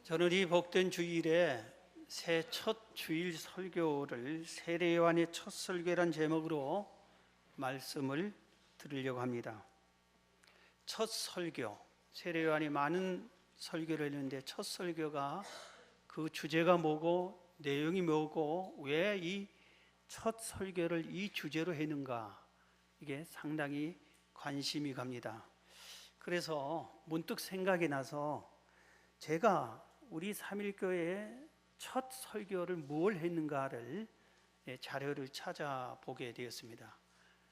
저는 이 복된 주일에 새 첫 주일 설교를 세례 요한의 첫 설교란 제목으로 말씀을 드리려고 합니다. 첫 설교, 세례 요한이 많은 설교를 했는데 첫 설교가 그 주제가 뭐고 내용이 뭐고 왜 이 첫 설교를 이 주제로 했는가, 이게 상당히 관심이 갑니다. 그래서 문득 생각이 나서 제가 우리 삼일교회의 첫 설교를 뭘 했는가를 자료를 찾아보게 되었습니다.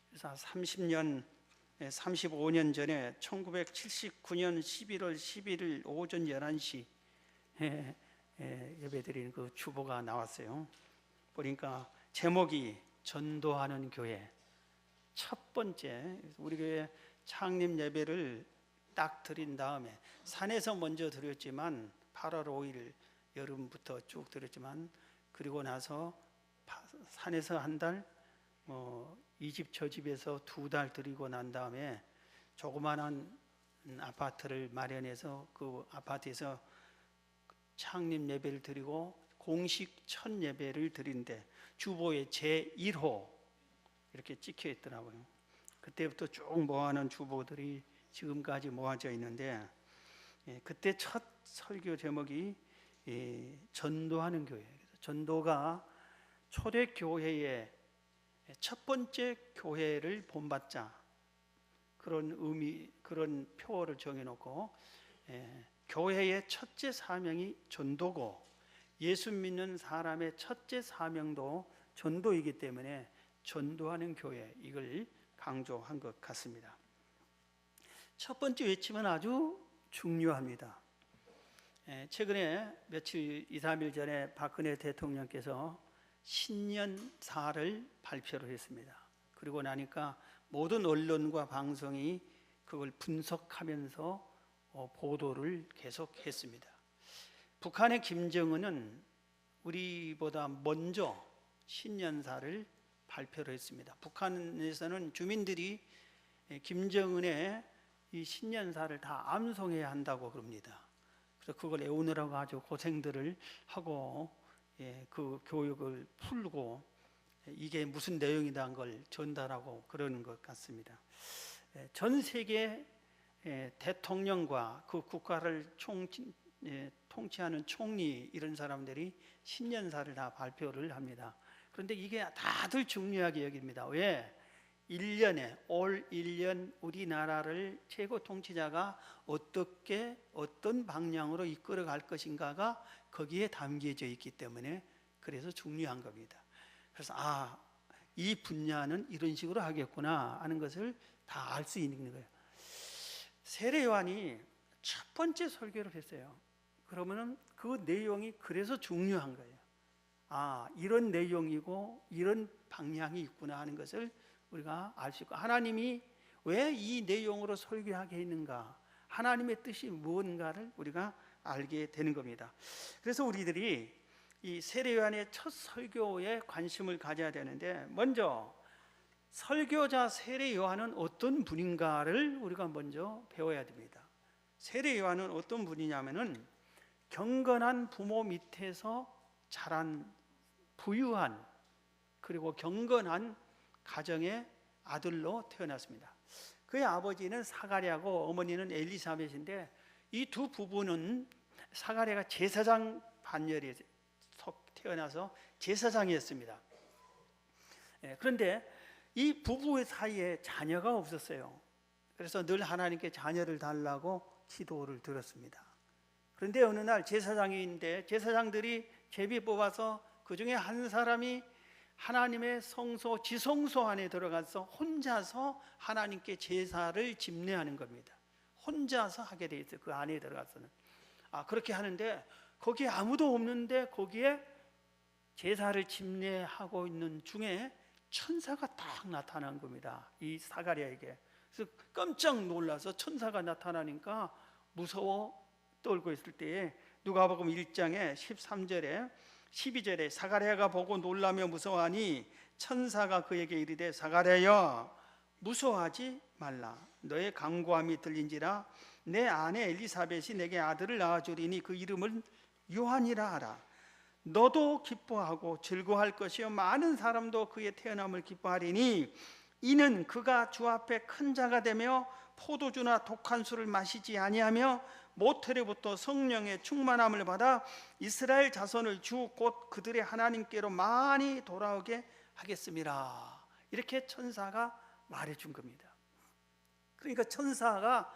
그래서 35년 전에 1979년 11월 11일 오전 11시 예배드리는 그 주보가 나왔어요. 보니까 제목이 전도하는 교회. 첫 번째, 우리 교회 창립 예배를 딱 드린 다음에 산에서 먼저 드렸지만 8월 5일 여름부터 쭉 드렸지만, 그리고 나서 산에서 한 달, 이 집 저 집에서 2달 드리고 난 다음에 조그마한 아파트를 마련해서 그 아파트에서 창립 예배를 드리고 공식 첫 예배를 드린데 주보에 제1호 이렇게 찍혀 있더라고요. 그때부터 쭉 모아놓은 주보들이 지금까지 모아져 있는데, 그때 첫 설교 제목이 전도하는 교회. 전도가 초대교회의 첫 번째 교회를 본받자, 그런 의미, 그런 표어를 정해놓고, 교회의 첫째 사명이 전도고 예수 믿는 사람의 첫째 사명도 전도이기 때문에 전도하는 교회, 이걸 강조한 것 같습니다. 첫 번째 외침은 아주 중요합니다. 최근에 며칠 2, 3일 전에 박근혜 대통령께서 신년사를 발표를 했습니다. 그리고 나니까 모든 언론과 방송이 그걸 분석하면서 보도를 계속했습니다. 북한의 김정은은 우리보다 먼저 신년사를 발표를 했습니다. 북한에서는 주민들이 김정은의 이 신년사를 다 암송해야 한다고 그럽니다. 그래서 그걸 외우느라고 아주 고생들을 하고, 그 교육을 풀고 이게 무슨 내용이다는 걸 전달하고 그러는 것 같습니다. 전 세계 대통령과 그 국가를 통치하는 총리, 이런 사람들이 신년사를 다 발표를 합니다. 그런데 이게 다들 중요하게 여깁니다. 왜? 올 1년 우리나라를 최고 통치자가 어떤 방향으로 이끌어 갈 것인가가 거기에 담겨져 있기 때문에 그래서 중요한 겁니다. 그래서 이 분야는 이런 식으로 하겠구나 하는 것을 다 알 수 있는 거예요. 세례 요한이 첫 번째 설교를 했어요. 그러면은 그 내용이 그래서 중요한 거예요. 이런 내용이고 이런 방향이 있구나 하는 것을 우리가 알 수 있고, 하나님이 왜 이 내용으로 설교하게 했는가, 하나님의 뜻이 무언가를 우리가 알게 되는 겁니다. 그래서 우리들이 이 세례 요한의 첫 설교에 관심을 가져야 되는데, 먼저 설교자 세례 요한은 어떤 분인가를 우리가 먼저 배워야 됩니다. 세례 요한은 어떤 분이냐면은 경건한 부모 밑에서 자란 부유한, 그리고 경건한 가정의 아들로 태어났습니다. 그의 아버지는 사가랴고 어머니는 엘리사벳인데, 이 두 부부는 사가랴가 제사장 반열에 태어나서 제사장이었습니다. 그런데 이 부부의 사이에 자녀가 없었어요. 그래서 늘 하나님께 자녀를 달라고 기도를 드렸습니다. 그런데 어느 날 제사장인데 제사장들이 제비 뽑아서 그 중에 한 사람이 하나님의 성소, 지성소 안에 들어가서 혼자서 하나님께 제사를 집례하는 겁니다. 혼자서 하게 돼 있어요. 그 안에 들어가서는. 그렇게 하는데 거기에 아무도 없는데 거기에 제사를 집례하고 있는 중에 천사가 딱 나타난 겁니다. 이 사가랴에게. 그래서 깜짝 놀라서 천사가 나타나니까 무서워 떨고 있을 때에 누가복음 1장에 13절에 12절에 사가랴가 보고 놀라며 무서워하니 천사가 그에게 이르되 사가랴여 무서워하지 말라. 너의 간구함이 들린지라 내 아내 엘리사벳이 내게 아들을 낳아주리니 그 이름을 요한이라 하라. 너도 기뻐하고 즐거워할 것이요 많은 사람도 그의 태어남을 기뻐하리니 이는 그가 주 앞에 큰 자가 되며 포도주나 독한 술을 마시지 아니하며 모태로부터 성령의 충만함을 받아 이스라엘 자손을 주 곧 그들의 하나님께로 많이 돌아오게 하겠습니다. 이렇게 천사가 말해준 겁니다. 그러니까 천사가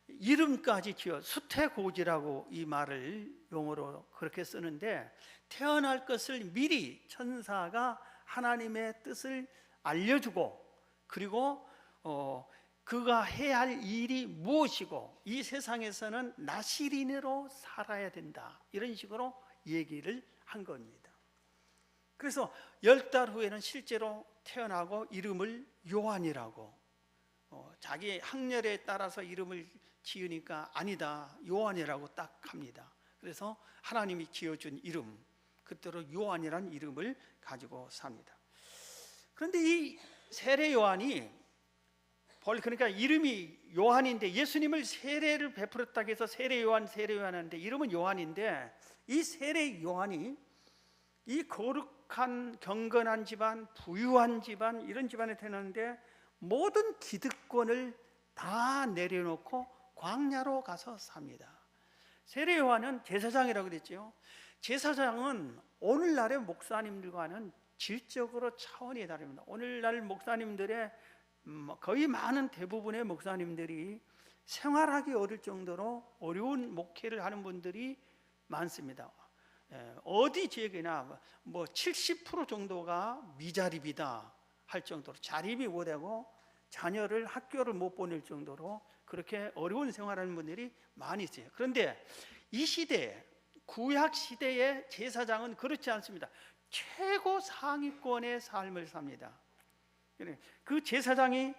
이름까지 지어 수태고지라고 이 말을 용어로 그렇게 쓰는데, 태어날 것을 미리 천사가 하나님의 뜻을 알려주고, 그리고 그가 해야 할 일이 무엇이고 이 세상에서는 나시린으로 살아야 된다, 이런 식으로 얘기를 한 겁니다. 그래서 10달 후에는 실제로 태어나고 이름을 요한이라고, 자기 학렬에 따라서 이름을 지으니까 아니다, 요한이라고 딱 합니다. 그래서 하나님이 지어준 이름, 그대로 요한이라는 이름을 가지고 삽니다. 그런데 이 세례 요한이, 그러니까 이름이 요한인데 예수님을 세례를 베풀었다고 해서 세례 요한 하는데 이름은 요한인데, 이 세례 요한이 이 거룩한 경건한 집안, 부유한 집안, 이런 집안에 태어났는데 모든 기득권을 다 내려놓고 광야로 가서 삽니다. 세례 요한은 제사장이라고 그랬죠. 제사장은 오늘날의 목사님들과는 질적으로 차원이 다릅니다. 오늘날 목사님들의 거의 많은 대부분의 목사님들이 생활하기 어려울 정도로 어려운 목회를 하는 분들이 많습니다. 어디 지역이나 70% 정도가 미자립이다 할 정도로 자립이 못하고 자녀를 학교를 못 보낼 정도로 그렇게 어려운 생활하는 분들이 많이 있어요. 그런데 이 시대, 구약 시대의 제사장은 그렇지 않습니다. 최고 상위권의 삶을 삽니다. 그 제사장이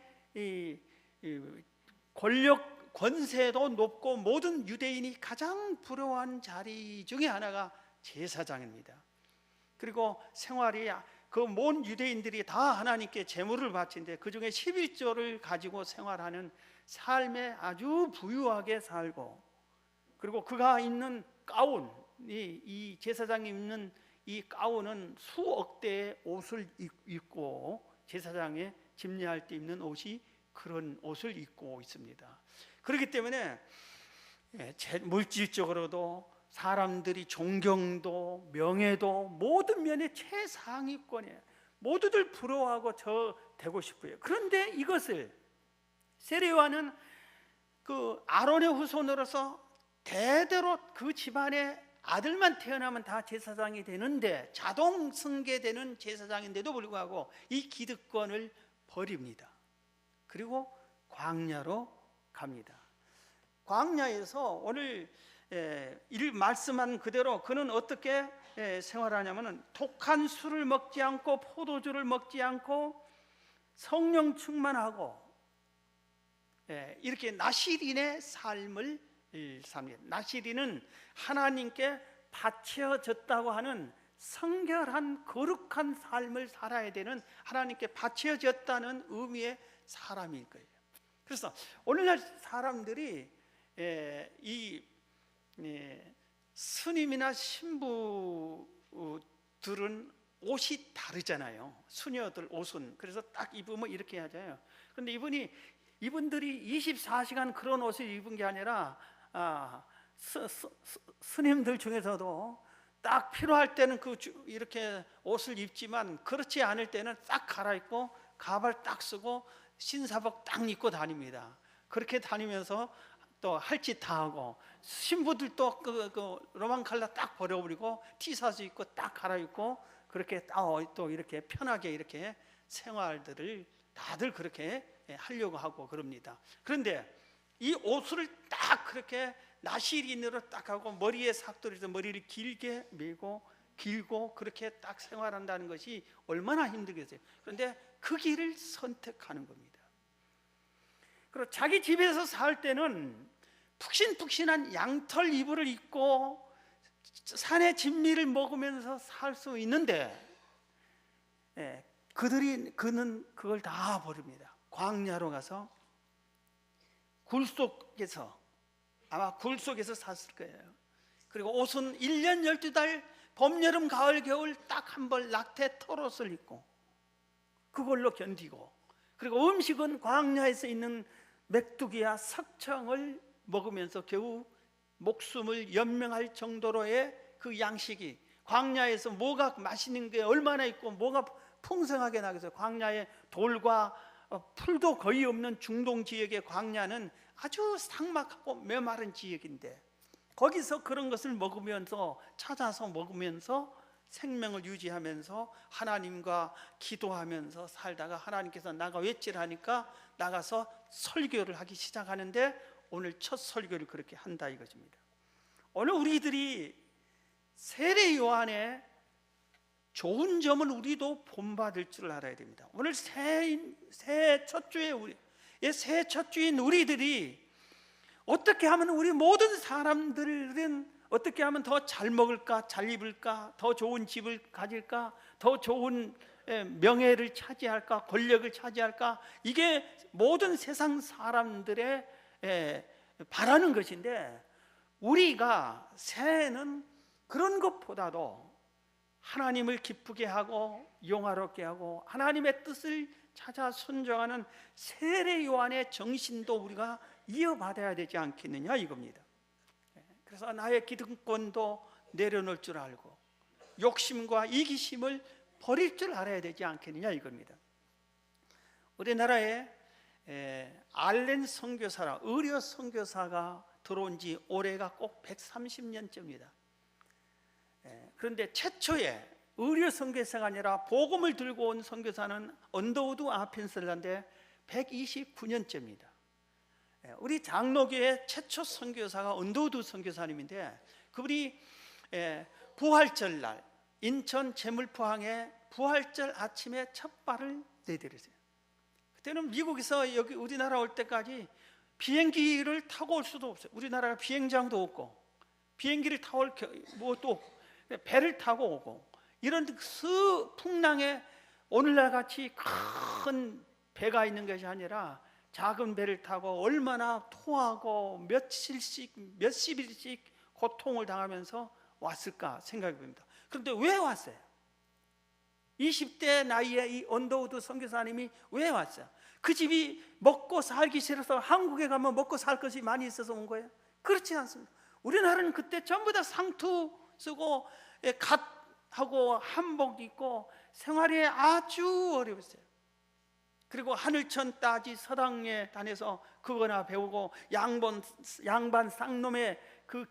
권력, 권세도 높고 모든 유대인이 가장 부러워한 자리 중에 하나가 제사장입니다. 그리고 생활이, 그 온 유대인들이 다 하나님께 제물을 바치는데 그 중에 11조를 가지고 생활하는 삶에 아주 부유하게 살고, 그리고 그가 입는 가운, 이 제사장이 입는 이 가운은 수억 대의 옷을 입고, 제사장의 집례할 때 입는 옷이 그런 옷을 입고 있습니다. 그렇기 때문에 물질적으로도 사람들이 존경도 명예도 모든 면의 최상위권에 모두들 부러워하고 저 되고 싶어요. 그런데 이것을 세례 요한은 그 아론의 후손으로서 대대로 그 집안의 아들만 태어나면 다 제사장이 되는데, 자동 승계되는 제사장인데도 불구하고 이 기득권을 버립니다. 그리고 광야로 갑니다. 광야에서 오늘 말씀한 그대로 그는 어떻게 생활하냐면, 독한 술을 먹지 않고 포도주를 먹지 않고 성령 충만하고 이렇게 나시린의 삶을 삽니다. 나시린은 하나님께 바쳐졌다고 하는 성결한 거룩한 삶을 살아야 되는, 하나님께 바쳐졌다는 의미의 사람일 거예요. 그래서 오늘날 사람들이 이 스님이나 신부들은 옷이 다르잖아요. 수녀들 옷은 그래서 딱 입으면 이렇게 하잖아요. 그런데 이분들이 24시간 그런 옷을 입은 게 아니라 스님들 중에서도 딱 필요할 때는 이렇게 옷을 입지만, 그렇지 않을 때는 딱 갈아입고 가발 딱 쓰고 신사복 딱 입고 다닙니다. 그렇게 다니면서 또 할 짓 다 하고, 신부들도 그 로망 칼라 딱 버려버리고 티셔츠 입고 딱 갈아입고 그렇게 또 이렇게 편하게 이렇게 생활들을 다들 그렇게 하려고 하고 그럽니다. 그런데 이 옷을 딱 그렇게 나시린으로 딱 하고 머리에 삭도리에서 머리를 길게 메고 길고 그렇게 딱 생활한다는 것이 얼마나 힘들겠어요. 그런데 그 길을 선택하는 겁니다. 그리고 자기 집에서 살 때는 푹신푹신한 양털 이불을 입고 산의 진미를 먹으면서 살 수 있는데, 그는 그걸 다 버립니다. 광야로 가서 아마 굴 속에서 샀을 거예요. 그리고 옷은 1년 12달 봄, 여름, 가을, 겨울 딱 한 벌 낙태 털옷을 입고 그걸로 견디고, 그리고 음식은 광야에서 있는 메뚜기와 석청을 먹으면서 겨우 목숨을 연명할 정도로의 그 양식이, 광야에서 뭐가 맛있는 게 얼마나 있고 뭐가 풍성하게 나겠어요. 광야에 돌과 풀도 거의 없는 중동 지역의 광야는 아주 삭막하고 메마른 지역인데, 거기서 그런 것을 먹으면서, 찾아서 먹으면서 생명을 유지하면서 하나님과 기도하면서 살다가 하나님께서 나가 외치라 하니까 나가서 설교를 하기 시작하는데, 오늘 첫 설교를 그렇게 한다 이것입니다. 오늘 우리들이 세례 요한의 좋은 점을 우리도 본받을 줄 알아야 됩니다. 오늘 새해 첫 주인 우리들이 어떻게 하면, 우리 모든 사람들은 어떻게 하면 더 잘 먹을까, 잘 입을까, 더 좋은 집을 가질까, 더 좋은 명예를 차지할까, 권력을 차지할까, 이게 모든 세상 사람들의 바라는 것인데, 우리가 새해는 그런 것보다도 하나님을 기쁘게 하고 영화롭게 하고 하나님의 뜻을 찾아 순종하는 세례 요한의 정신도 우리가 이어받아야 되지 않겠느냐 이겁니다. 그래서 나의 기득권도 내려놓을 줄 알고 욕심과 이기심을 버릴 줄 알아야 되지 않겠느냐 이겁니다. 우리나라에 알렌 선교사라, 의료 선교사가 들어온 지 올해가 꼭 130년째입니다. 그런데 최초의 의료 선교사가 아니라 복음을 들고 온 선교사는 언더우드 아펜셀러인데 129년째입니다. 우리 장로교의 최초 선교사가 언더우드 선교사님인데, 그분이 부활절 날 인천 제물포항에 부활절 아침에 첫 발을 내디디었어요. 그때는 미국에서 여기 우리나라 올 때까지 비행기를 타고 올 수도 없어요. 우리나라가 비행장도 없고 비행기를 타고 올 뭐또 배를 타고 오고, 이런 풍랑에 오늘날 같이 큰 배가 있는 것이 아니라 작은 배를 타고 얼마나 토하고 몇십 일씩 고통을 당하면서 왔을까 생각해 봅니다. 그런데 왜 왔어요? 20대 나이에 이 언더우드 선교사님이 왜 왔어요? 그 집이 먹고 살기 싫어서 한국에 가면 먹고 살 것이 많이 있어서 온 거예요? 그렇지 않습니다. 우리나라는 그때 전부 다 상투 쓰고 갓하고 한복 입고 생활이 아주 어려웠어요. 그리고 하늘천 따지 서당에 다녀서 그거나 배우고 양반 쌍놈의 그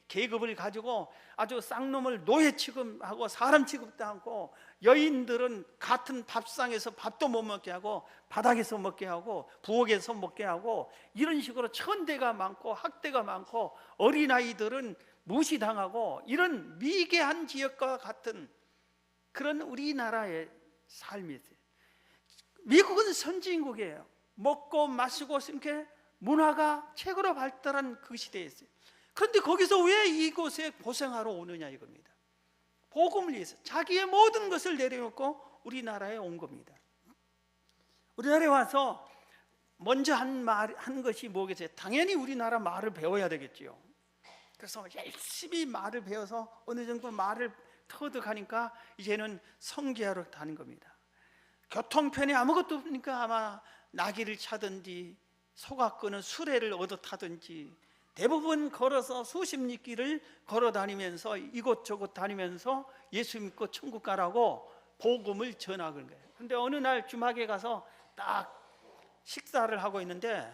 계급을 가지고 아주 쌍놈을 노예 취급하고 사람 취급도 않고, 여인들은 같은 밥상에서 밥도 못 먹게 하고 바닥에서 먹게 하고 부엌에서 먹게 하고, 이런 식으로 천대가 많고 학대가 많고 어린아이들은 무시당하고, 이런 미개한 지역과 같은 그런 우리나라의 삶이 있어요. 미국은 선진국이에요. 먹고 마시고 이렇게 문화가 최고로 발달한 그 시대에 있어요. 그런데 거기서 왜 이곳에 고생하러 오느냐 이겁니다. 복음을 위해서 자기의 모든 것을 내려놓고 우리나라에 온 겁니다. 우리나라에 와서 먼저 한 것이 뭐겠어요? 당연히 우리나라 말을 배워야 되겠지요. 그래서 열심히 말을 배워서 어느 정도 말을 터득하니까 이제는 선교하러 다닌 겁니다. 교통편이 아무것도 없으니까 아마 나귀를 차든지 소가 끄는 수레를 얻어 타든지 대부분 걸어서 수십 리길을 걸어 다니면서 이곳저곳 다니면서 예수 믿고 천국 가라고 복음을 전하는 거예요. 그런데 어느 날 주막에 가서 딱 식사를 하고 있는데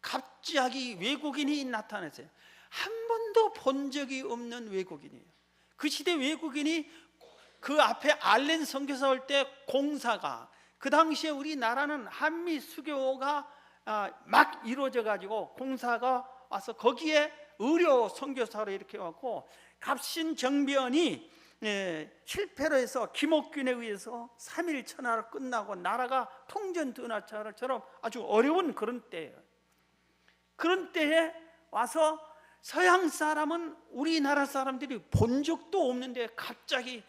갑자기 외국인이 나타났어요. 한 번도 본 적이 없는 외국인이에요. 그 시대 외국인이 그 앞에 알렌 선교사 올 때 공사가, 그 당시에 우리나라는 한미 수교가 막 이루어져 가지고 공사가 와서 거기에 의료 선교사로 이렇게 왔고, 갑신 정변이 실패로 해서 김옥균에 의해서 3일 천하로 끝나고 나라가 통전드나처럼 아주 어려운 그런 때예요. 그런 때에 와서 서양 사람은 우리나라 사람들이 본 적도 없는데 갑자기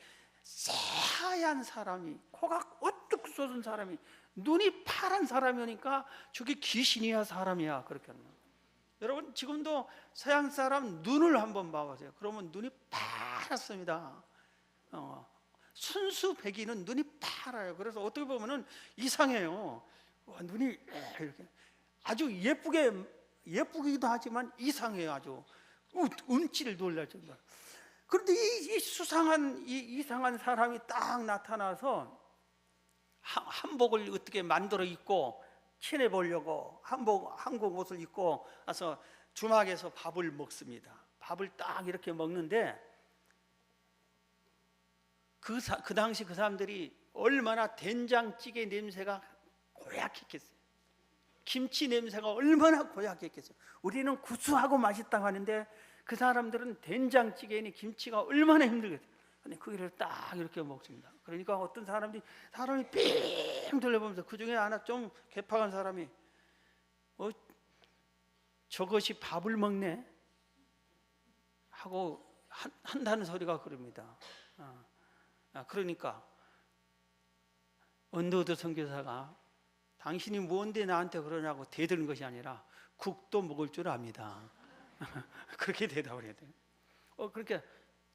새하얀 사람이, 코가 우뚝 솟은 사람이, 눈이 파란 사람이 오니까 저게 귀신이야 사람이야 그렇게 하는 거예요. 여러분 지금도 서양 사람 눈을 한번 봐보세요. 그러면 눈이 파랗습니다. 순수 백인은 눈이 파라요. 그래서 어떻게 보면은 이상해요. 눈이 이렇게 아주 예쁘기도 하지만 이상해요. 아주 운치를 놀랄 정도로. 그런데 이 수상한 이상한 사람이 딱 나타나서 한복을 어떻게 만들어 입고 친해 보려고 한국 옷을 입고 와서 주막에서 밥을 먹습니다. 밥을 딱 이렇게 먹는데 그 당시 그 사람들이 얼마나 된장찌개 냄새가 고약했겠어요. 김치 냄새가 얼마나 고약했겠어요. 우리는 구수하고 맛있다고 하는데 그 사람들은 된장찌개니 김치가 얼마나 힘들겠어요. 근데 그거를 딱 이렇게 먹습니다. 그러니까 어떤 사람이 삥 돌려보면서 그 중에 하나 좀 개팍한 사람이 저것이 밥을 먹네 하고 한다는 소리가 그럽니다. 그러니까 언더우드 선교사가 당신이 뭔데 나한테 그러냐고 대드는 것이 아니라 국도 먹을 줄 압니다. 그렇게 대답을 해야 돼요. 그렇게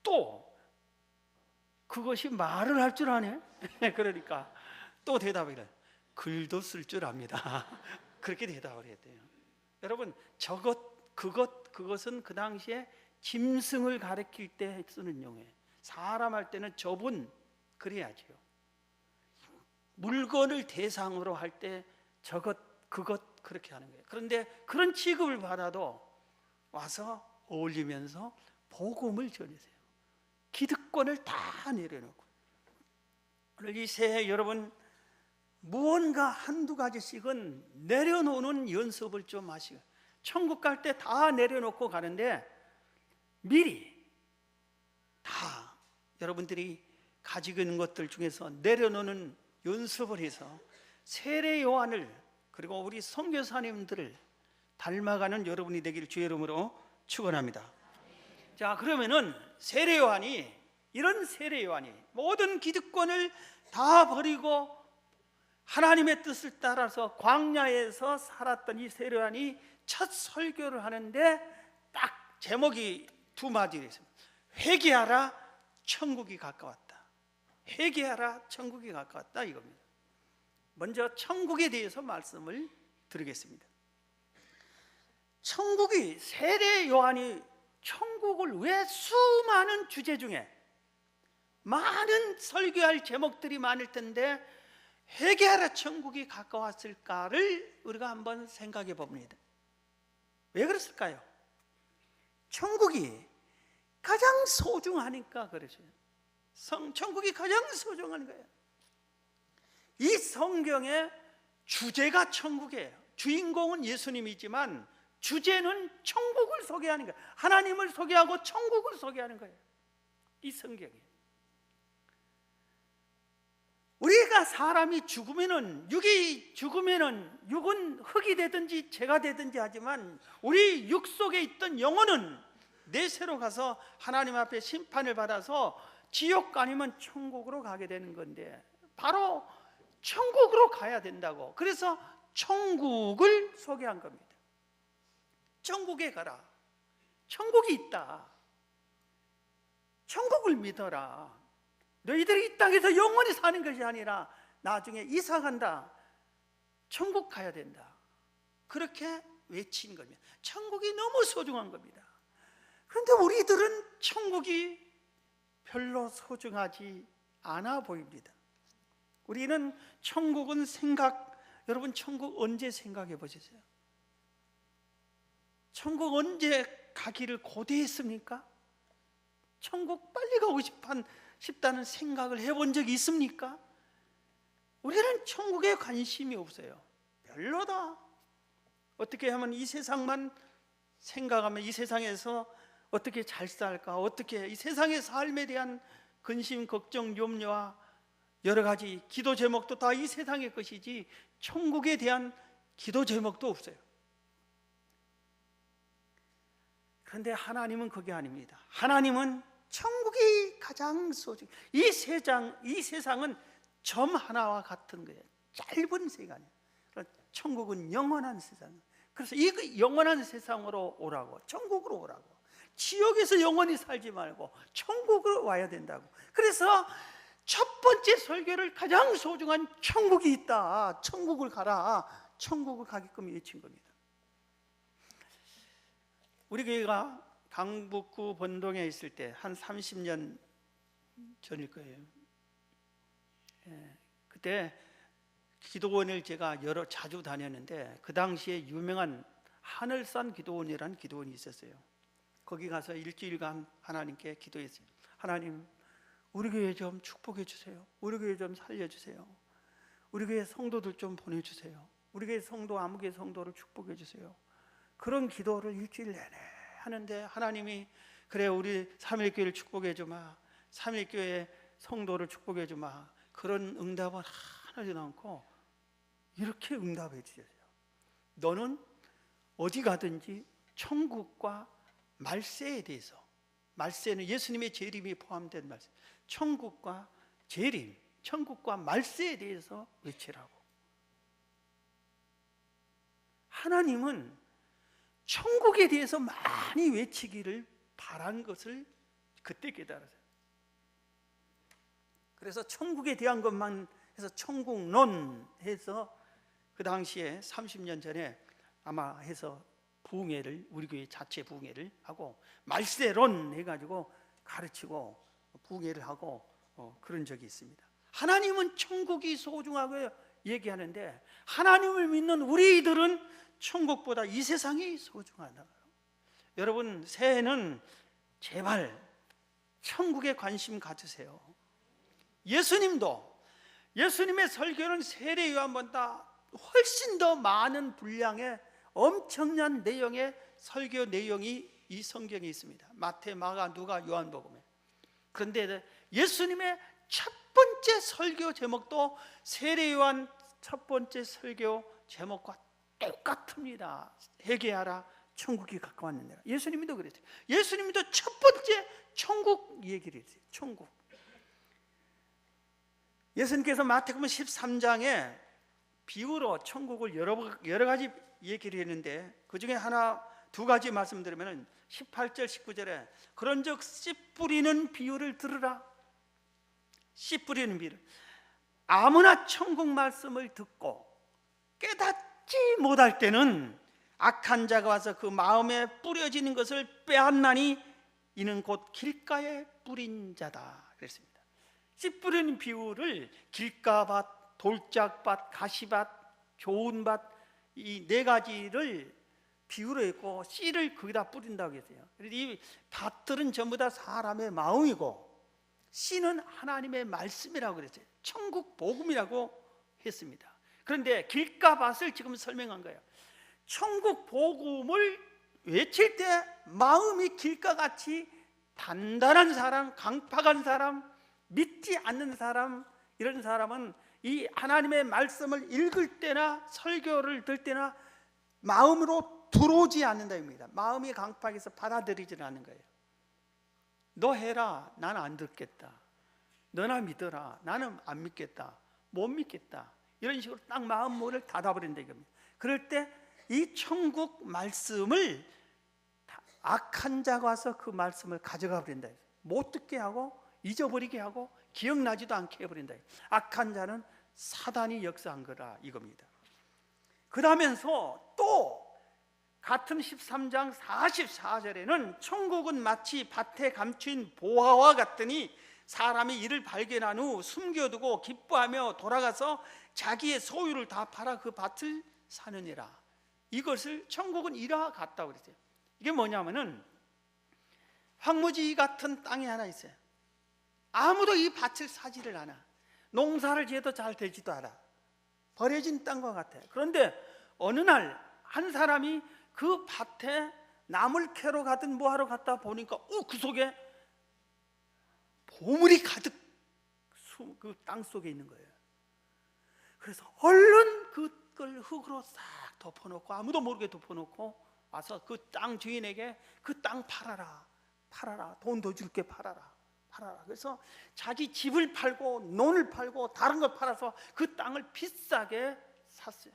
또 그것이 말을 할 줄 아네? 그러니까 또 대답을 해요. 글도 쓸 줄 압니다. 그렇게 대답을 해야 돼요. 여러분 그것은 그 당시에 짐승을 가리킬 때 쓰는 용어예요. 사람 할 때는 저분 그래야지요. 물건을 대상으로 할 때 그것 그렇게 하는 거예요. 그런데 그런 취급을 받아도 와서 어울리면서 복음을 전하세요. 기득권을 다 내려놓고. 오늘 이 새해 여러분 무언가 한두 가지씩은 내려놓는 연습을 좀 하시고, 천국 갈 때 다 내려놓고 가는데 미리 다 여러분들이 가지고 있는 것들 중에서 내려놓는 연습을 해서 세례 요한을 그리고 우리 선교사님들을 닮아가는 여러분이 되기를 주의 이름으로 축원합니다. 자, 그러면은 이런 세례 요한이 모든 기득권을 다 버리고 하나님의 뜻을 따라서 광야에서 살았던 이 세례 요한이 첫 설교를 하는데 딱 제목이 두 마디로 있습니다. 회개하라, 천국이 가까웠다. 회개하라, 천국이 가까웠다 이겁니다. 먼저 천국에 대해서 말씀을 드리겠습니다. 세례 요한이 천국을 왜 수많은 주제 중에 많은 설교할 제목들이 많을 텐데 회개하라 천국이 가까웠을까를 우리가 한번 생각해 봅니다. 왜 그랬을까요? 천국이 가장 소중하니까 그러죠. 천국이 가장 소중한 거예요. 이 성경의 주제가 천국이에요. 주인공은 예수님이지만 주제는 천국을 소개하는 거예요. 하나님을 소개하고 천국을 소개하는 거예요. 이 성경이. 우리가 사람이 죽으면은 육은 흙이 되든지 재가 되든지 하지만 우리 육 속에 있던 영혼은 내세로 가서 하나님 앞에 심판을 받아서 지옥 아니면 천국으로 가게 되는 건데 바로 천국으로 가야 된다고. 그래서 천국을 소개한 겁니다. 천국에 가라. 천국이 있다. 천국을 믿어라. 너희들이 이 땅에서 영원히 사는 것이 아니라 나중에 이사간다. 천국 가야 된다. 그렇게 외친 겁니다. 천국이 너무 소중한 겁니다. 그런데 우리들은 천국이 별로 소중하지 않아 보입니다. 우리는 천국은 여러분 천국 언제 생각해 보셨어요? 천국 언제 가기를 고대했습니까? 천국 빨리 가고 싶다는 생각을 해본 적이 있습니까? 우리는 천국에 관심이 없어요. 별로다. 어떻게 하면 이 세상만 생각하면 이 세상에서 어떻게 잘 살까? 어떻게 이 세상의 삶에 대한 근심, 걱정, 염려와 여러 가지 기도 제목도 다 이 세상의 것이지 천국에 대한 기도 제목도 없어요. 그런데 하나님은 그게 아닙니다. 하나님은 천국이 가장 소중. 이 세상은 점 하나와 같은 거예요. 짧은 시간이에요. 천국은 영원한 세상. 그래서 이 영원한 세상으로 오라고, 천국으로 오라고, 지옥에서 영원히 살지 말고 천국으로 와야 된다고. 그래서 첫 번째 설교를 가장 소중한 천국이 있다, 천국을 가라, 천국을 가게끔 외친 겁니다. 우리 교회가 강북구 본동에 있을 때 한 30년 전일 거예요. 그때 기도원을 제가 자주 다녔는데, 그 당시에 유명한 하늘산 기도원이라는 기도원이 있었어요. 거기 가서 일주일간 하나님께 기도했어요. 하나님, 우리 교회 좀 축복해 주세요. 우리 교회 좀 살려주세요. 우리 교회 성도들 좀 보내주세요. 우리 교회 성도, 아무 교회 성도를 축복해 주세요. 그런 기도를 일주일 내내 하는데, 하나님이 그래, 우리 삼일교회를 축복해 주마, 삼일교회 성도를 축복해 주마, 그런 응답은 하나도 않고 이렇게 응답해 주세요. 너는 어디 가든지 천국과 말세에 대해서, 말세는 예수님의 재림이 포함된 말세, 천국과 재림, 천국과 말세에 대해서 외치라고. 하나님은 천국에 대해서 많이 외치기를 바란 것을 그때 깨달았어요. 그래서 천국에 대한 것만 해서 천국론 해서 그 당시에 30년 전에 아마 해서 부흥회를, 우리 교회 자체 부흥회를 하고 말세론 해가지고 가르치고 부흥회를 하고 그런 적이 있습니다. 하나님은 천국이 소중하고 얘기하는데, 하나님을 믿는 우리들은 천국보다 이 세상이 소중하다. 여러분, 새해는 제발 천국에 관심 가지세요. 예수님의 설교는 세례 요한보다 훨씬 더 많은 분량의 엄청난 내용의 설교 내용이 이 성경에 있습니다. 마태, 마가, 누가, 요한복음에. 그런데 예수님의 첫 번째 설교 제목도 세례 요한 첫 번째 설교 제목과 똑같습니다. 회개하라, 천국이 가까웠느니라. 예수님도 그랬어요. 예수님도 첫 번째 천국 얘기를 했어요. 천국. 예수님께서 마태복음 13장에 비유로 천국을 여러 가지 얘기를 했는데, 그 중에 두 가지 말씀드리면 18절 19절에 그런즉 씨 뿌리는 비유를 들으라. 씨 뿌리는 비유. 아무나 천국 말씀을 듣고 깨닫지 못할 때는 악한 자가 와서 그 마음에 뿌려지는 것을 빼앗나니 이는 곧 길가에 뿌린 자다 그랬습니다. 씨 뿌리는 비유를 길가밭, 돌짝밭, 가시밭, 좋은 밭, 이 네 가지를 비유로 했고 씨를 거기다 뿌린다고 했어요. 그래서 이 밭들은 전부 다 사람의 마음이고 씨는 하나님의 말씀이라고 그랬어요. 천국 복음이라고 했습니다. 그런데 길가밭을 지금 설명한 거예요. 천국 복음을 외칠 때 마음이 길가같이 단단한 사람, 강팍한 사람, 믿지 않는 사람, 이런 사람은 이 하나님의 말씀을 읽을 때나 설교를 들 때나 마음으로 들어오지 않는다입니다. 마음이 강팍해서 받아들이지 않는 거예요. 너 해라, 나는 안 듣겠다. 너나 믿어라, 나는 안 믿겠다. 못 믿겠다. 이런 식으로 딱 마음을 닫아버린다 이겁니다. 그럴 때 이 천국 말씀을 악한 자가 와서 그 말씀을 가져가 버린다. 못 듣게 하고 잊어버리게 하고 기억나지도 않게 해버린다. 악한 자는 사단이 역사한 거라 이겁니다. 그러면서 또 같은 13장 44절에는 천국은 마치 밭에 감춘 보화와 같으니 사람이 이를 발견한 후 숨겨두고 기뻐하며 돌아가서 자기의 소유를 다 팔아 그 밭을 사느니라. 이것을 천국은 이와 같다고 그랬어요. 이게 뭐냐면은 황무지 같은 땅이 하나 있어요. 아무도 이 밭을 사지를 않아. 농사를 지어도 잘 되지도 않아. 버려진 땅과 같아. 그런데 어느 날 한 사람이 그 밭에 나물 캐러 가든 뭐하러 갔다 보니까 그 속에 보물이 가득 그 땅 속에 있는 거예요. 그래서 얼른 그걸 흙으로 싹 덮어놓고 아무도 모르게 덮어놓고 와서 그 땅 주인에게 그 땅 팔아라, 팔아라, 돈 더 줄게, 팔아라. 그래서 자기 집을 팔고 논을 팔고 다른 걸 팔아서 그 땅을 비싸게 샀어요.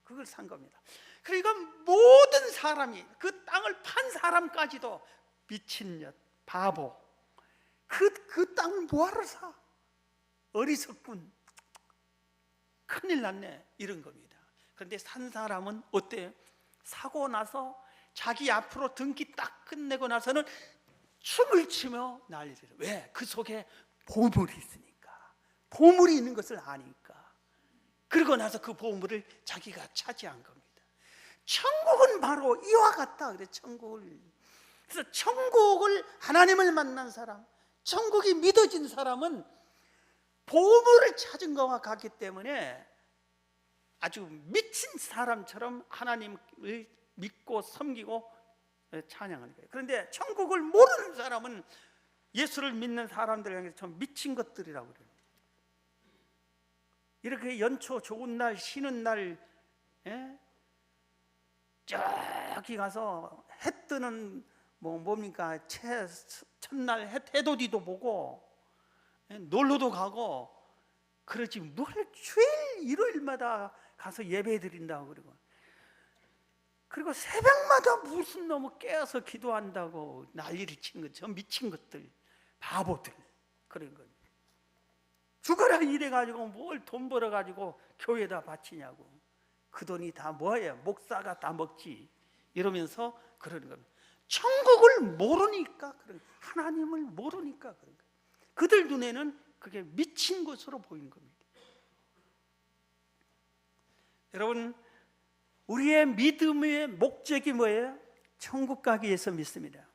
그걸 산 겁니다. 그러니까 모든 사람이, 그 땅을 판 사람까지도 미친년, 바보, 그 땅을 뭐하러 사? 어리석군, 큰일 났네, 이런 겁니다. 그런데 산 사람은 어때요? 사고 나서 자기 앞으로 등기 딱 끝내고 나서는 춤을 추며 난리를. 왜? 그 속에 보물이 있으니까, 보물이 있는 것을 아니까. 그러고 나서 그 보물을 자기가 차지한 겁니다. 천국은 바로 이와 같다. 그래, 천국을. 그래서 천국을, 하나님을 만난 사람, 천국이 믿어진 사람은 보물을 찾은 것과 같기 때문에 아주 미친 사람처럼 하나님을 믿고 섬기고 찬양하는 거예요. 그런데 천국을 모르는 사람은 예수를 믿는 사람들 향해서 좀 미친 것들이라고 그래요. 이렇게 연초 좋은 날, 쉬는 날, 저기 가서 해 뜨는 뭡니까, 첫날 해돋이도 보고 놀러도 가고 그러지 뭘 주일 일요일마다 가서 예배 드린다고. 그리고 새벽마다 무슨 너무 깨어서 기도한다고 난리를 치는 것, 저 미친 것들, 바보들, 그런 거예요. 죽어라 이래가지고 뭘 돈 벌어가지고 교회에다 바치냐고. 그 돈이 다 뭐예요? 목사가 다 먹지, 이러면서 그러는 겁니다. 천국을 모르니까, 하나님을 모르니까 그런 거예요. 그들 눈에는 그게 미친 것으로 보이는 겁니다. 여러분, 우리의 믿음의 목적이 뭐예요? 천국 가기 위해서 믿습니다.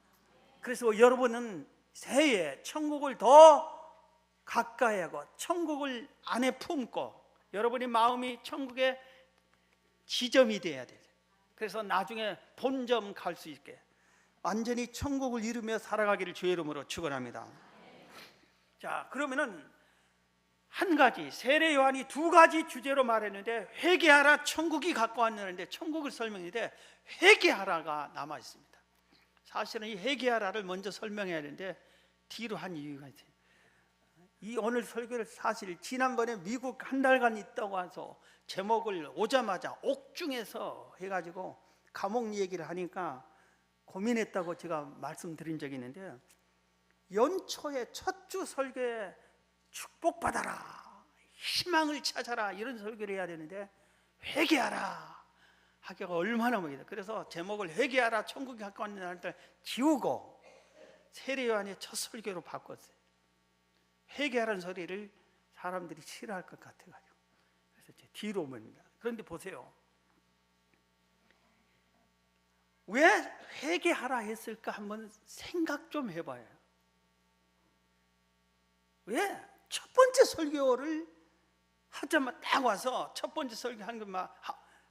그래서 여러분은 새해 천국을 더 가까이 하고 천국을 안에 품고 여러분의 마음이 천국의 지점이 돼야 돼요. 그래서 나중에 본점 갈 수 있게 완전히 천국을 이루며 살아가기를 주의 이름으로 축원합니다. 자, 그러면은 한 가지, 세례 요한이 두 가지 주제로 말했는데, 회개하라, 천국이 가까웠는데 천국을 설명했는데 회개하라가 남아 있습니다. 사실은 이 회개하라를 먼저 설명해야 하는데 뒤로 한 이유가 있어요. 이 오늘 설교를 사실 지난번에 미국 한 달간 있다고 와서 제목을 오자마자 옥중에서 해가지고 감옥 얘기를 하니까 고민했다고 제가 말씀드린 적이 있는데, 연초에 첫 주 설교에 축복받아라, 희망을 찾아라, 이런 설교를 해야 되는데 회개하라 하기가 얼마나 멀다. 그래서 제목을 회개하라, 천국이 가까웠느냐 할 때 지우고 세례 요한의 첫 설교로 바꿨어요. 회개하라는 소리를 사람들이 싫어할 것 같아가지고 그래서 제 뒤로 옵니다. 그런데 보세요, 왜 회개하라 했을까 한번 생각 좀 해봐요. 왜 첫 번째 설교를 하자마자 딱 와서 첫 번째 설교한 것만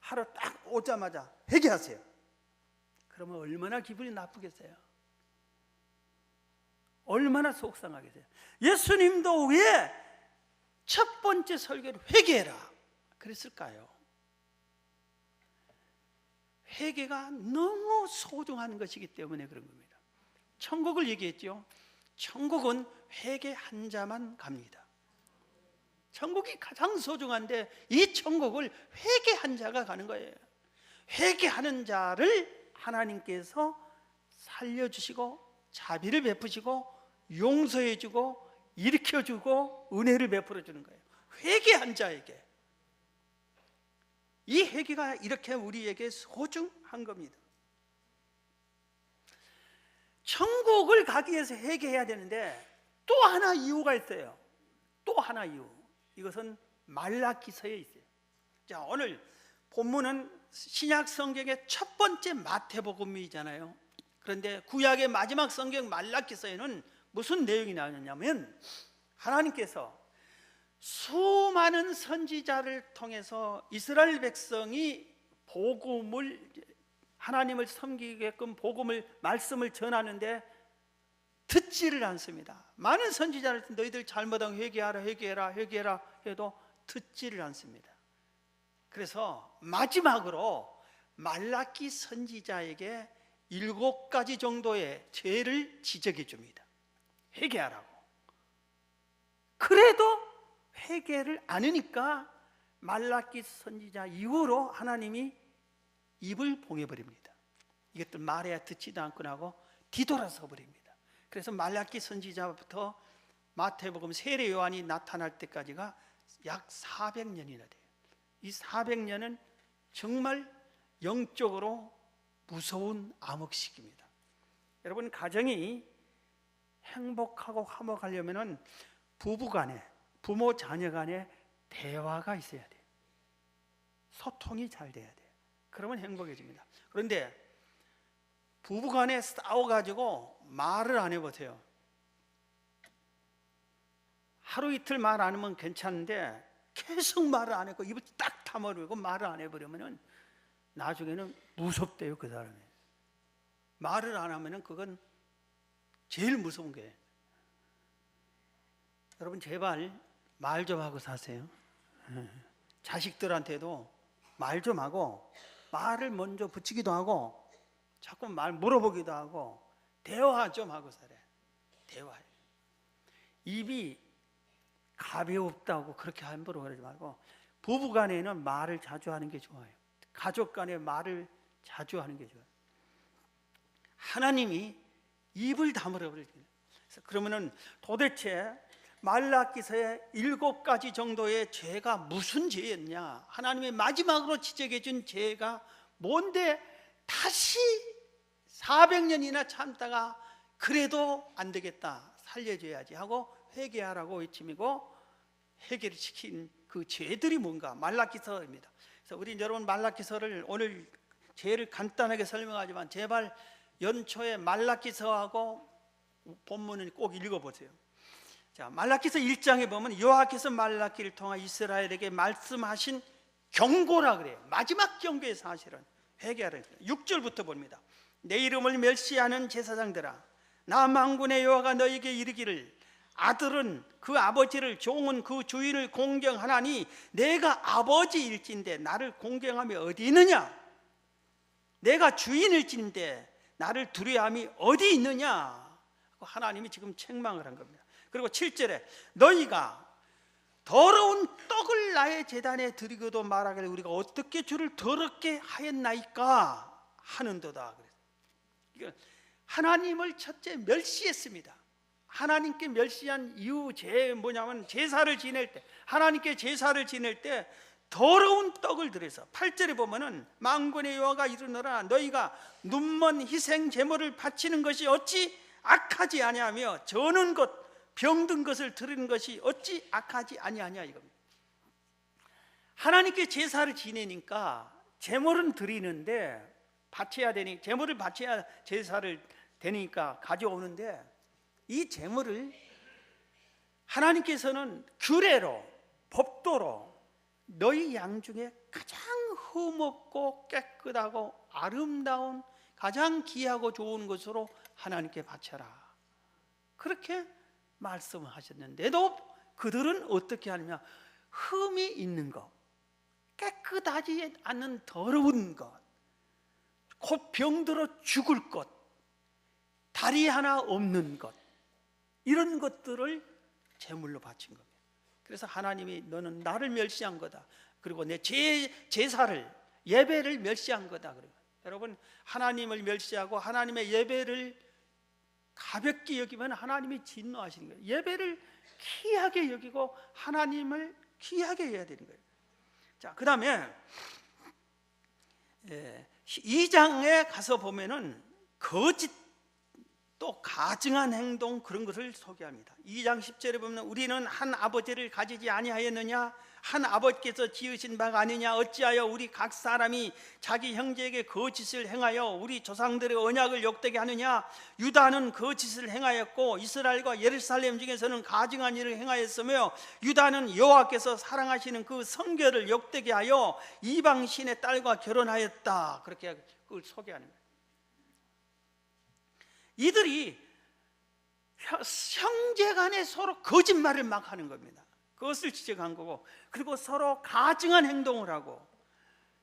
하러 딱 오자마자 회개하세요. 그러면 얼마나 기분이 나쁘겠어요? 얼마나 속상하겠어요? 예수님도 왜 첫 번째 설교를 회개해라 그랬을까요? 회개가 너무 소중한 것이기 때문에 그런 겁니다. 천국을 얘기했죠. 천국은 회개 한 자만 갑니다. 천국이 가장 소중한데 이 천국을 회개한 자가 가는 거예요. 회개하는 자를 하나님께서 살려주시고 자비를 베푸시고 용서해주고 일으켜주고 은혜를 베풀어주는 거예요. 회개한 자에게. 이 회개가 이렇게 우리에게 소중한 겁니다. 천국을 가기 위해서 회개해야 되는데 또 하나 이유가 있어요. 또 하나 이유. 이것은 말라기서에 있어요. 자, 오늘 본문은 신약 성경의 첫 번째 마태복음이잖아요. 그런데 구약의 마지막 성경 말라기서에는 무슨 내용이 나오냐면, 하나님께서 수많은 선지자를 통해서 이스라엘 백성이 복음을, 하나님을 섬기게끔 복음을, 말씀을 전하는데 듣지를 않습니다. 많은 선지자를 너희들 잘못하면 회개하라, 회개해라, 회개해라 해도 듣지를 않습니다. 그래서 마지막으로 말라기 선지자에게 7가지 정도의 죄를 지적해 줍니다. 회개하라고. 그래도 회개를 안 하니까 말라기 선지자 이후로 하나님이 입을 봉해버립니다. 이것들 말해야 듣지도 않고 나고 뒤돌아서 버립니다. 그래서 말라기 선지자부터 마태복음, 세례 요한이 나타날 때까지가 약 400년이나 돼요. 이 400년은 정말 영적으로 무서운 암흑 시기입니다. 여러분, 가정이 행복하고 화목하려면 부부 간에, 부모 자녀 간에 대화가 있어야 돼요. 소통이 잘 돼야 돼요. 그러면 행복해집니다. 그런데 부부 간에 싸워가지고 말을 안 해보세요. 하루 이틀 말 안 하면 괜찮은데 계속 말을 안 했고 입을 딱 다물고 말을 안 해버리면 나중에는 무섭대요. 그 사람이 말을 안 하면 그건 제일 무서운 거예요. 여러분, 제발 말 좀 하고 사세요. 자식들한테도 말 좀 하고, 말을 먼저 붙이기도 하고 자꾸 말 물어보기도 하고 대화 좀 하고 살아요. 대화. 입이 가벼웠다고 그렇게 함부로 그러지 말고 부부 간에는 말을 자주 하는 게 좋아요. 가족 간에 말을 자주 하는 게 좋아요. 하나님이 입을 다물어 버려요. 그러면은 도대체 말라기서의 7가지 정도의 죄가 무슨 죄였냐? 하나님이 마지막으로 지적해 준 죄가 뭔데 다시 400년이나 참다가 그래도 안 되겠다, 살려줘야지 하고 회개하라고 외침이고 해결을 시킨 그 죄들이 뭔가? 말라기서입니다. 그래서 우리 여러분, 말라기서를 오늘 죄를 간단하게 설명하지만 제발 연초에 말라기서하고 본문을 꼭 읽어보세요. 자, 말라기서 1장에 보면 여호와께서 말라기를 통해 이스라엘에게 말씀하신 경고라 그래요. 마지막 경고의 사실은 회개하라. 6절부터 봅니다. 내 이름을 멸시하는 제사장들아, 나 만군의 여호와가 너에게 이르기를 아들은 그 아버지를, 종은 그 주인을 공경하나니 내가 아버지일진데 나를 공경함이 어디 있느냐? 내가 주인일진데 나를 두려움이 어디 있느냐? 하나님이 지금 책망을 한 겁니다. 그리고 7절에 너희가 더러운 떡을 나의 제단에 드리고도 말하기를 우리가 어떻게 주를 더럽게 하였나이까 하는도다. 하나님을 첫째 멸시했습니다. 하나님께 멸시한 이유 뭐냐면 제사를 지낼 때, 하나님께 제사를 지낼 때 더러운 떡을 드려서 8절에 보면은 만군의 여호와가 이르노라 너희가 눈먼 희생 제물을 바치는 것이 어찌 악하지 아니하며 저는 것 병든 것을 드리는 것이 어찌 악하지 아니하냐 이겁니다. 하나님께 제사를 지내니까 제물은 드리는데 바쳐야 되니 제물을 바쳐야 제사를 되니까 가져오는데 이 제물을 하나님께서는 규례로, 법도로 너희 양 중에 가장 흠없고 깨끗하고 아름다운 가장 귀하고 좋은 것으로 하나님께 바쳐라, 그렇게 말씀하셨는데도 그들은 어떻게 하느냐? 흠이 있는 것, 깨끗하지 않은 더러운 것, 곧 병들어 죽을 것, 다리 하나 없는 것, 이런 것들을 제물로 바친 겁니다. 그래서 하나님이 너는 나를 멸시한 거다, 그리고 내 제사를, 예배를 멸시한 거다. 그래요. 여러분, 하나님을 멸시하고 하나님의 예배를 가볍게 여기면 하나님이 진노하시는 거예요. 예배를 귀하게 여기고 하나님을 귀하게 해야 되는 거예요. 자, 그 다음에 2장에 가서 보면은 거짓 또 가증한 행동, 그런 것을 소개합니다. 2장 10절에 보면 우리는 한 아버지를 가지지 아니하였느냐? 한 아버지께서 지으신 바가 아니냐? 어찌하여 우리 각 사람이 자기 형제에게 거짓을 행하여 우리 조상들의 언약을 욕되게 하느냐? 유다는 거짓을 행하였고 이스라엘과 예루살렘 중에서는 가증한 일을 행하였으며 유다는 여호와께서 사랑하시는 그 성결을 욕되게 하여 이방 신의 딸과 결혼하였다. 그렇게 그걸 소개하는 거예요. 이들이 형제간에 서로 거짓말을 막 하는 겁니다. 그것을 지적한 거고, 그리고 서로 가증한 행동을 하고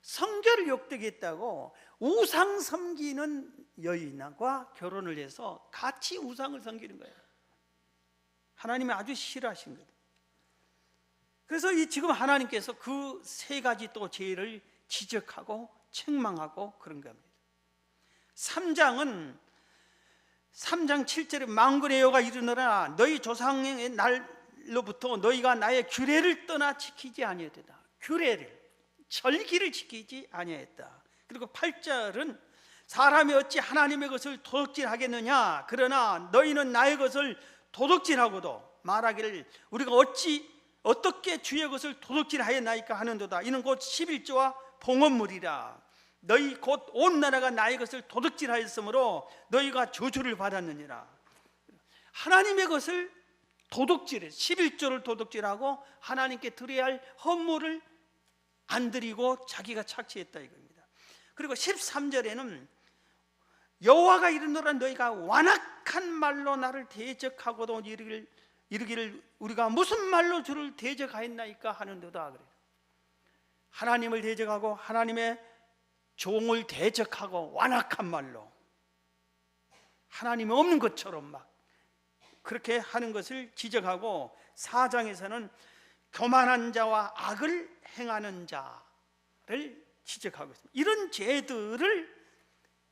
성결을 욕되게 했다고 우상 섬기는 여인과 결혼을 해서 같이 우상을 섬기는 거예요. 하나님이 아주 싫어하신 거예요. 그래서 지금 하나님께서 그 3가지 또 죄를 지적하고 책망하고 그런 겁니다. 3장 7절에 만군의 여호와가 이르노라 너희 조상의 날로부터 너희가 나의 규례를 떠나 지키지 아니하였다. 규례를, 절기를 지키지 아니하였다. 그리고 8절은 사람이 어찌 하나님의 것을 도둑질하겠느냐 그러나 너희는 나의 것을 도둑질하고도 말하기를 우리가 어떻게 주의 것을 도둑질하였나이까 하는도다. 이는 곧 11조와 봉헌물이라. 너희 곧 온 나라가 나의 것을 도둑질하였으므로 너희가 저주를 받았느니라. 하나님의 것을 도둑질해 11조를 도둑질하고 하나님께 드려야 할 헌물을 안 드리고 자기가 착취했다 이겁니다. 그리고 13절에는 여호와가 이르노라 너희가 완악한 말로 나를 대적하고도 이르기를 우리가 무슨 말로 주를 대적하였나이까 하는도다 그래요. 하나님을 대적하고 하나님의 종을 대적하고 완악한 말로 하나님이 없는 것처럼 막 그렇게 하는 것을 지적하고 4장에서는 교만한 자와 악을 행하는 자를 지적하고 있습니다. 이런 죄들을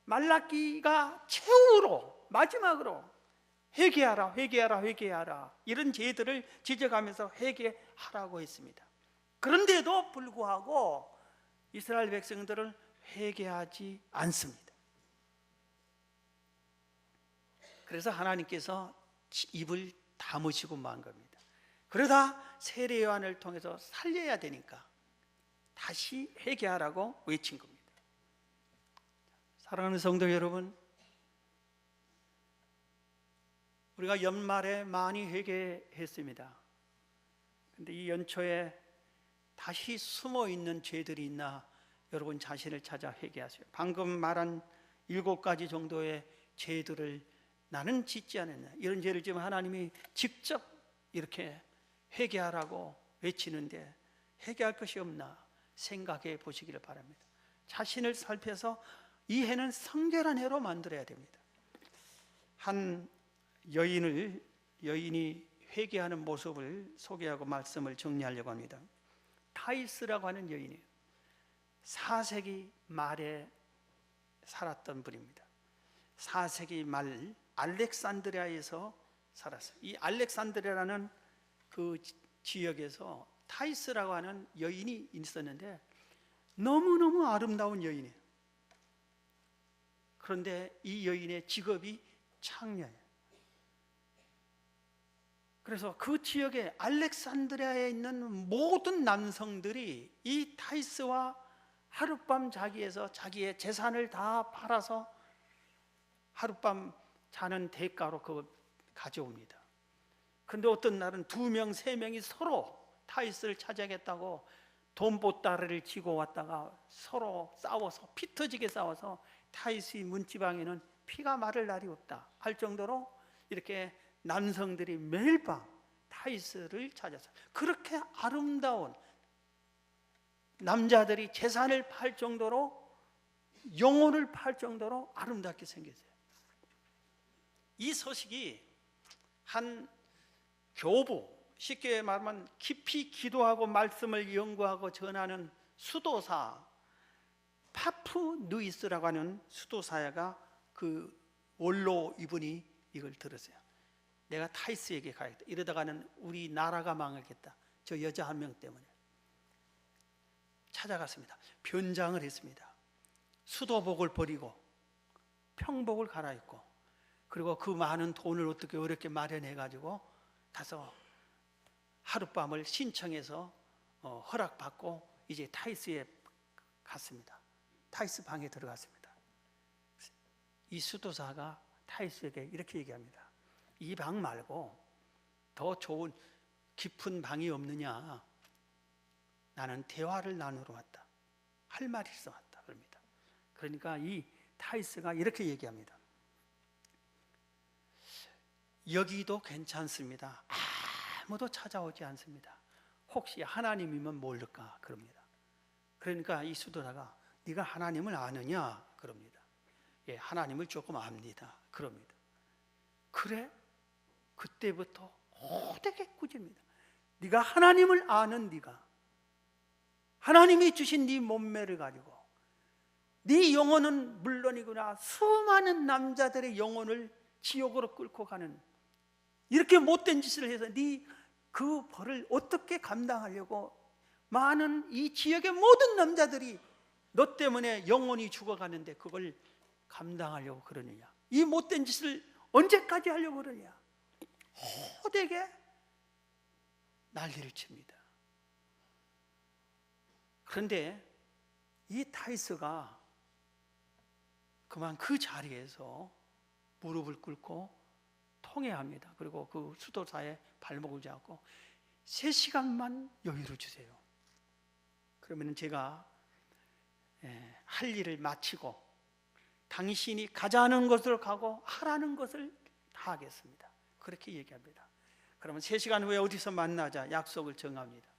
말라기가 최후로 마지막으로 회개하라 회개하라 회개하라 이런 죄들을 지적하면서 회개하라고 했습니다. 그런데도 불구하고 이스라엘 백성들은 회개하지 않습니다. 그래서 하나님께서 입을 다무시고 만 겁니다. 그러다 세례 요한을 통해서 살려야 되니까 다시 회개하라고 외친 겁니다. 사랑하는 성도 여러분, 우리가 연말에 많이 회개했습니다. 그런데 이 연초에 다시 숨어있는 죄들이 있나 여러분 자신을 찾아 회개하세요. 방금 말한 7가지 정도의 죄들을 나는 짓지 않았나, 이런 죄를 지금 하나님이 직접 이렇게 회개하라고 외치는데 회개할 것이 없나 생각해 보시기를 바랍니다. 자신을 살펴서 이 해는 성결한 해로 만들어야 됩니다. 한 여인이 회개하는 모습을 소개하고 말씀을 정리하려고 합니다. 타이스라고 하는 여인이에요. 4세기 말에 살았던 분입니다. 4세기 말 알렉산드리아에서 살았어요. 이 알렉산드리아라는 그 지역에서 타이스라고 하는 여인이 있었는데 너무너무 아름다운 여인이에요. 그런데 이 여인의 직업이 창녀예요. 그래서 그 지역에 알렉산드리아에 있는 모든 남성들이 이 타이스와 하룻밤 자기에서 자기의 재산을 다 팔아서 하룻밤 자는 대가로 그걸 가져옵니다. 그런데 어떤 날은 2명, 3명이 서로 타이스를 찾아야겠다고 돈보따리를 쥐고 왔다가 서로 싸워서 피 터지게 싸워서 타이스의 문지방에는 피가 마를 날이 없다 할 정도로 이렇게 남성들이 매일 밤 타이스를 찾아서 그렇게 아름다운 남자들이 재산을 팔 정도로 영혼을 팔 정도로 아름답게 생겼어요. 이 소식이 한 교부, 쉽게 말하면 깊이 기도하고 말씀을 연구하고 전하는 수도사 파푸누이스라고 하는 수도사야가 그 원로 이분이 이걸 들었어요. 내가 타이스에게 가야겠다. 이러다가는 우리 나라가 망하겠다. 저 여자 한 명 때문에. 찾아갔습니다. 변장을 했습니다. 수도복을 버리고 평복을 갈아입고 그리고 그 많은 돈을 어떻게 어렵게 마련해 가지고 가서 하룻밤을 신청해서 허락받고 이제 타이스에 갔습니다. 타이스 방에 들어갔습니다. 이 수도사가 타이스에게 이렇게 얘기합니다. 이 방 말고 더 좋은 깊은 방이 없느냐? 나는 대화를 나누러 왔다. 할 말이 있어 왔다. 그럽니다. 그러니까 이 타이스가 이렇게 얘기합니다. 여기도 괜찮습니다. 아무도 찾아오지 않습니다. 혹시 하나님이면 모를까? 그럽니다. 그러니까 이 수도사가 네가 하나님을 아느냐? 그럽니다. 예, 하나님을 조금 압니다. 그럽니다. 그래? 그때부터 호되게 꾸집니다. 네가 하나님을 아는 네가 하나님이 주신 네 몸매를 가지고 네 영혼은 물론이구나 수많은 남자들의 영혼을 지옥으로 끌고 가는 이렇게 못된 짓을 해서 네 그 벌을 어떻게 감당하려고 많은 이 지역의 모든 남자들이 너 때문에 영혼이 죽어가는데 그걸 감당하려고 그러느냐? 이 못된 짓을 언제까지 하려고 그러냐? 호되게 난리를 칩니다. 그런데 이 타이스가 그만 그 자리에서 무릎을 꿇고 통회합니다. 그리고 그 수도사의 발목을 잡고 3시간만 여유를 주세요. 그러면 제가 할 일을 마치고 당신이 가자는 곳으로 가고 하라는 것을 다 하겠습니다. 그렇게 얘기합니다. 그러면 3시간 후에 어디서 만나자 약속을 정합니다.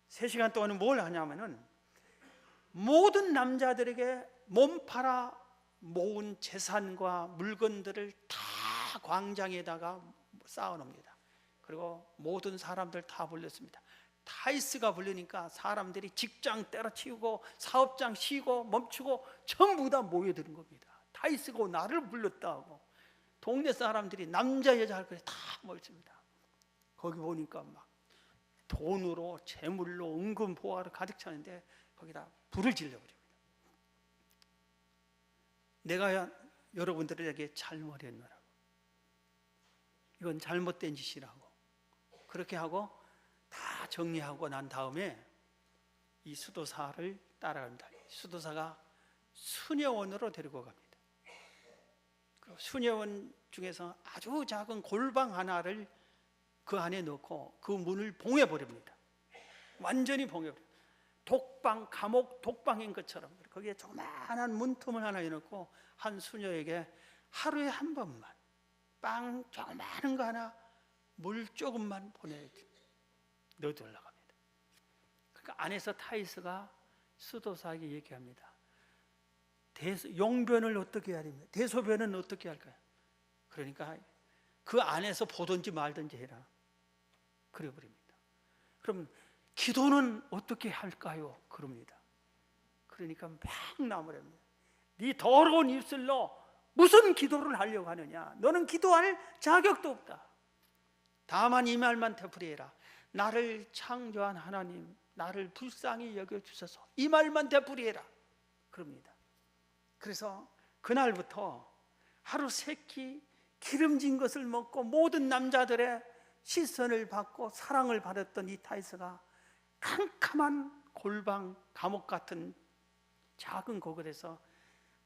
3시간 동안은 뭘 하냐면은 모든 남자들에게 몸팔아 모은 재산과 물건들을 다 광장에다가 쌓아놓습니다. 그리고 모든 사람들 다 불렀습니다. 타이스가 부르니까 사람들이 직장 때려치우고 사업장 쉬고 멈추고 전부 다 모여드는 겁니다. 타이스가 나를 불렀다고 동네 사람들이 남자 여자 할 거 다 모였습니다. 거기 보니까 막 돈으로 재물로 은금 보화로 가득 차는데 거기다 불을 질러버립니다. 내가 여러분들에게 잘못했노라고, 이건 잘못된 짓이라고 그렇게 하고 다 정리하고 난 다음에 이 수도사를 따라갑니다. 수도사가 수녀원으로 데리고 갑니다. 그 수녀원 중에서 아주 작은 골방 하나를 그 안에 넣고 그 문을 봉해버립니다. 완전히 봉해버립니다. 독방, 감옥 독방인 것처럼 거기에 조그마한 문틈을 하나 해놓고 한 수녀에게 하루에 한 번만 빵 조그마한 거 하나 물 조금만 넣어달라고 합니다. 그러니까 안에서 타이스가 수도사에게 얘기합니다. 용변을 어떻게 해야 됩니까? 대소변은 어떻게 할까요? 그러니까 그 안에서 보든지 말든지 해라. 그래버립니다. 그럼 기도는 어떻게 할까요? 그럽니다. 그러니까 막 나무랍니다. 네 더러운 입술로 무슨 기도를 하려고 하느냐? 너는 기도할 자격도 없다. 다만 이 말만 되풀이해라. 나를 창조한 하나님, 나를 불쌍히 여겨주소서. 이 말만 되풀이해라. 그럽니다. 그래서 그날부터 하루 3끼 기름진 것을 먹고 모든 남자들의 시선을 받고 사랑을 받았던 이 타이스가 캄캄한 골방 감옥 같은 작은 곳에서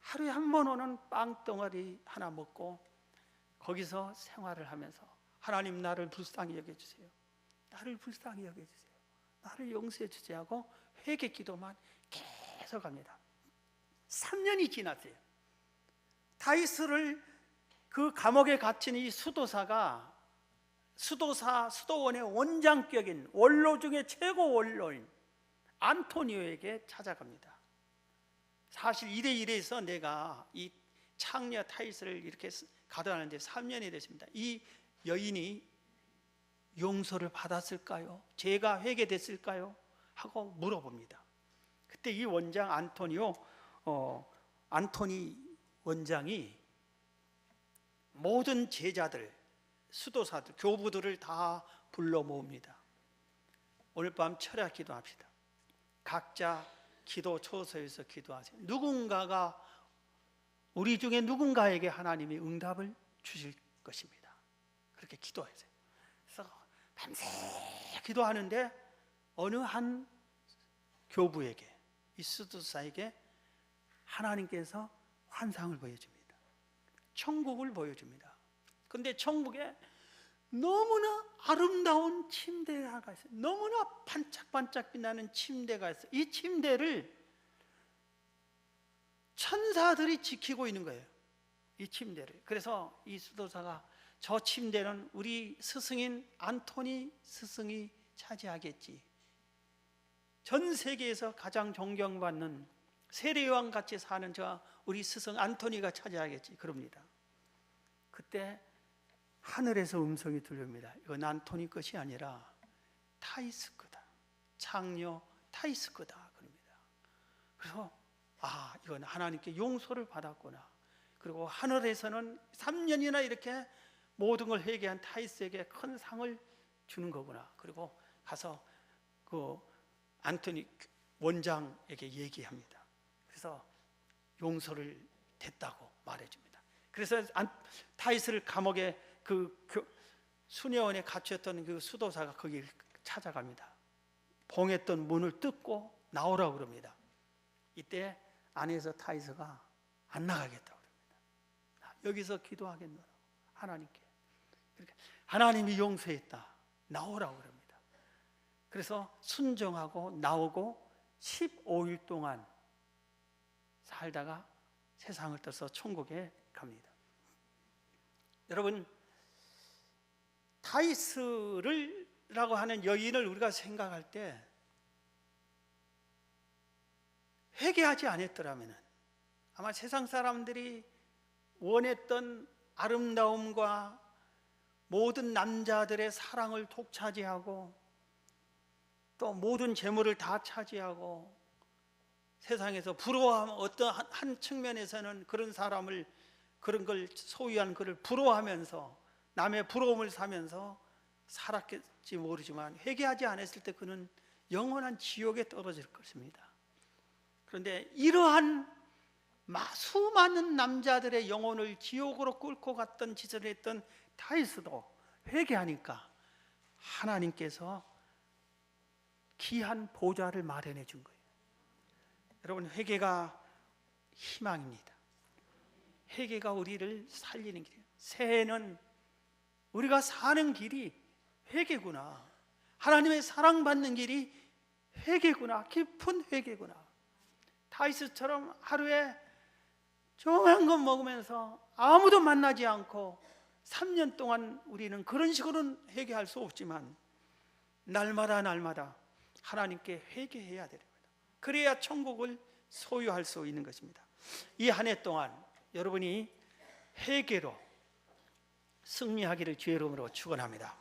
하루에 한 번 오는 빵덩어리 하나 먹고 거기서 생활을 하면서 하나님 나를 불쌍히 여겨주세요. 나를 불쌍히 여겨주세요. 나를 용서해 주세요 하고 회개 기도만 계속 합니다. 3년이 지났어요. 타이스를 그 감옥에 갇힌 이 수도사가 수도원의 원장격인 원로 중에 최고 원로인 안토니오에게 찾아갑니다. 사실 이래서 내가 이 창녀 타이스를 이렇게 가둬놨는데 3년이 됐습니다. 이 여인이 용서를 받았을까요? 죄가 회개됐을까요? 하고 물어봅니다. 그때 이 원장 안토니 원장이 모든 제자들, 수도사들, 교부들을 다 불러 모읍니다. 오늘 밤 철야 기도합시다. 각자 기도 처소에서 기도하세요. 누군가가 우리 중에 누군가에게 하나님이 응답을 주실 것입니다. 그렇게 기도하세요. 그래서 밤새 기도하는데 어느 한 교부에게, 이 수도사에게 하나님께서 환상을 보여줍니다. 천국을 보여줍니다. 그런데 천국에 너무나 아름다운 침대가 있어요. 너무나 반짝반짝 빛나는 침대가 있어요. 이 침대를 천사들이 지키고 있는 거예요. 이 침대를. 그래서 이 수도사가 저 침대는 우리 스승인 안토니 스승이 차지하겠지. 전 세계에서 가장 존경받는 세례요한 같이 사는 저 우리 스승 안토니가 차지하겠지. 그럽니다. 그때 하늘에서 음성이 들립니다. 이건 안토니 것이 아니라 타이스 거다. 창녀 타이스 거다. 그럽니다. 그래서 이건 하나님께 용서를 받았구나. 그리고 하늘에서는 3년이나 이렇게 모든 걸 회개한 타이스에게 큰 상을 주는 거구나. 그리고 가서 그 안토니 원장에게 얘기합니다. 그래서 용서를 됐다고 말해줍니다. 그래서 타이스를 감옥에 그 수녀원에 갇혔던 그 수도사가 거기를 찾아갑니다. 봉했던 문을 뜯고 나오라고 그럽니다. 이때 안에서 타이스가 안 나가겠다고 그럽니다. 여기서 기도하겠노라고 하나님께. 하나님이 용서했다, 나오라고 그럽니다. 그래서 순종하고 나오고 15일 동안 살다가 세상을 떠서 천국에 갑니다. 여러분, 타이스라고 하는 여인을 우리가 생각할 때 회개하지 않았더라면 아마 세상 사람들이 원했던 아름다움과 모든 남자들의 사랑을 독차지하고 또 모든 재물을 다 차지하고 세상에서 부러워하면 어떤 한 측면에서는 그런 사람을, 그런 걸 소유한 그를 부러워하면서 남의 부러움을 사면서 살았겠지 모르지만 회개하지 않았을 때 그는 영원한 지옥에 떨어질 것입니다. 그런데 이러한 수많은 남자들의 영혼을 지옥으로 끌고 갔던 짓을 했던 타이스도 회개하니까 하나님께서 귀한 보좌를 마련해 준 거예요. 여러분, 회개가 희망입니다. 회개가 우리를 살리는 길이에요. 새해는 우리가 사는 길이 회개구나, 하나님의 사랑받는 길이 회개구나, 깊은 회개구나. 타이스처럼 하루에 조그만 것 먹으면서 아무도 만나지 않고 3년 동안 우리는 그런 식으로는 회개할 수 없지만 날마다 하나님께 회개해야 됩니다. 그래야 천국을 소유할 수 있는 것입니다. 이 한 해 동안 여러분이 회개로 승리하기를 주의 이름으로 축원합니다.